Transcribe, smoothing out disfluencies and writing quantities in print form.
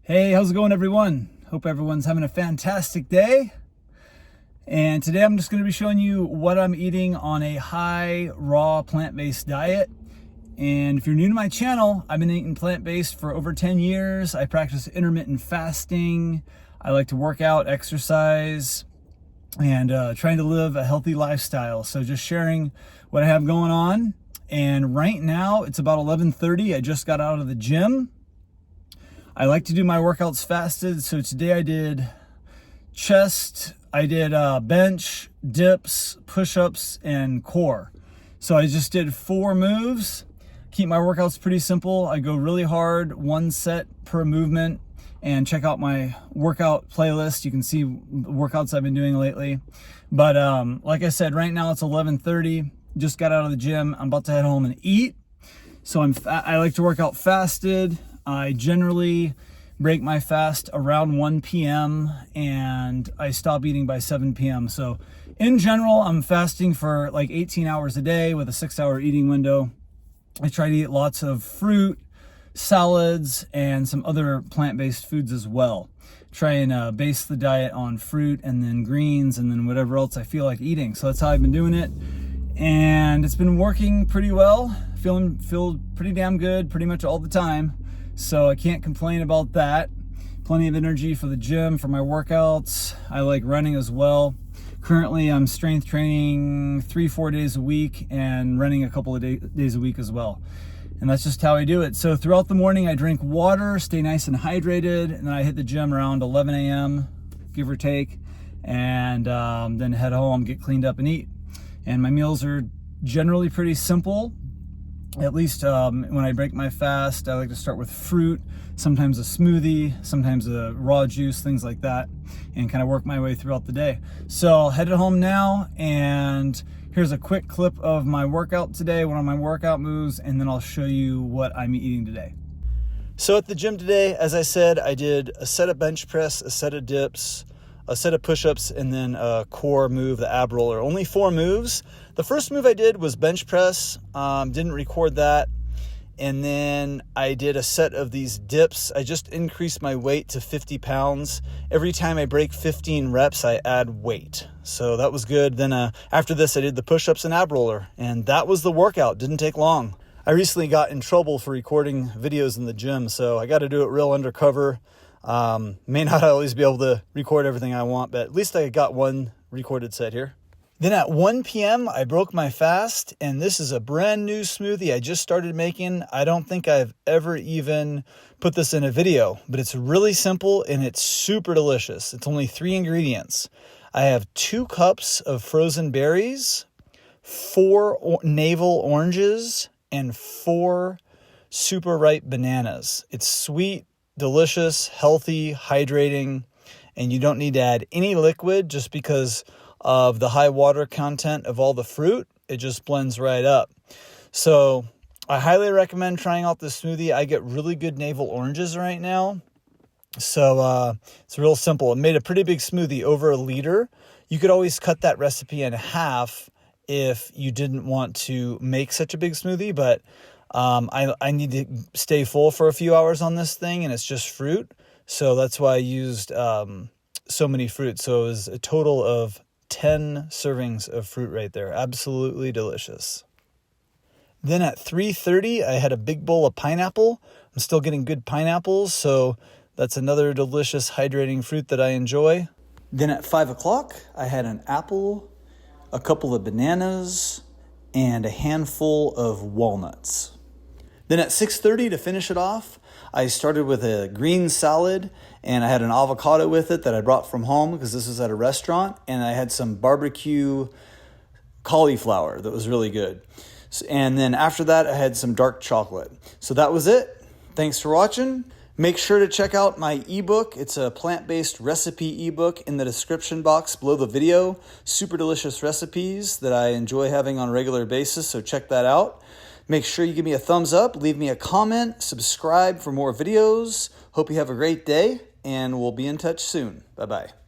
Hey, how's it going, everyone? Hope everyone's having a fantastic day. And today I'm just going to be showing you what I'm eating on a high raw plant-based diet. And if you're new to my channel, I've been eating plant-based for over 10 years. I practice intermittent fasting. I like to work out, exercise, and trying to live a healthy lifestyle. So just sharing what I have going on. And right now it's about 11:30. I just got out of the gym. I like to do my workouts fasted. So today I did chest, I did bench, dips, push-ups, and core. So I just did 4 moves. Keep my workouts pretty simple. I go really hard, 1 set per movement, and check out my workout playlist. You can see the workouts I've been doing lately. But like I said, right now it's 11:30. Just got out of the gym. I'm about to head home and eat. So I like to work out fasted. I generally break my fast around 1 p.m. and I stop eating by 7 p.m. So in general, I'm fasting for like 18 hours a day with a 6-hour eating window. I try to eat lots of fruit, salads, and some other plant-based foods as well. Try and base the diet on fruit and then greens and then whatever else I feel like eating. So that's how I've been doing it. And it's been working pretty well. Feel pretty damn good pretty much all the time. So I can't complain about that. Plenty of energy for the gym, for my workouts. I like running as well. Currently I'm strength training 3-4 days a week and running a couple of days a week as well. And that's just how I do it. So throughout the morning I drink water, stay nice and hydrated, and then I hit the gym around 11 a.m., give or take, and then head home, get cleaned up and eat. And my meals are generally pretty simple. At least when I break my fast, I like to start with fruit, sometimes a smoothie, sometimes a raw juice, things like that, and kind of work my way throughout the day. So I'll head home now, and here's a quick clip of my workout today, one of my workout moves, and then I'll show you what I'm eating today. So at the gym today, as I said, I did a set of bench press, a set of dips, a set of push-ups, and then a core move, the ab roller. Only 4 moves. The first move I did was bench press. Didn't record that. And then I did a set of these dips. I just increased my weight to 50 pounds. Every time I break 15 reps, I add weight. So that was good. Then after this, I did the push-ups and ab roller. And that was the workout. Didn't take long. I recently got in trouble for recording videos in the gym, so I got to do it real undercover. May not always be able to record everything I want, but at least I got one recorded set here. Then at 1 p.m. I broke my fast, and this is a brand new smoothie I just started making. I don't think I've ever even put this in a video, but it's really simple and it's super delicious. It's only 3 ingredients. I have 2 cups of frozen berries, 4 navel oranges, and 4 super ripe bananas. It's sweet, delicious, healthy, hydrating, and you don't need to add any liquid just because of the high water content of all the fruit. It just blends right up. So I highly recommend trying out this smoothie. I get really good navel oranges right now. So it's real simple. It made a pretty big smoothie, over a liter. You could always cut that recipe in half if you didn't want to make such a big smoothie, but I need to stay full for a few hours on this thing, and it's just fruit. So that's why I used so many fruits. So it was a total of 10 servings of fruit right there. Absolutely delicious. Then at 3:30, I had a big bowl of pineapple. I'm still getting good pineapples, so that's another delicious hydrating fruit that I enjoy. Then at 5 o'clock, I had an apple, a couple of bananas, and a handful of walnuts. Then at 6:30, to finish it off, I started with a green salad, and I had an avocado with it that I brought from home because this was at a restaurant, and I had some barbecue cauliflower that was really good. And then after that, I had some dark chocolate. So that was it. Thanks for watching. Make sure to check out my ebook. It's a plant-based recipe ebook in the description box below the video. Super delicious recipes that I enjoy having on a regular basis, so check that out. Make sure you give me a thumbs up, leave me a comment, subscribe for more videos. Hope you have a great day, and we'll be in touch soon. Bye-bye.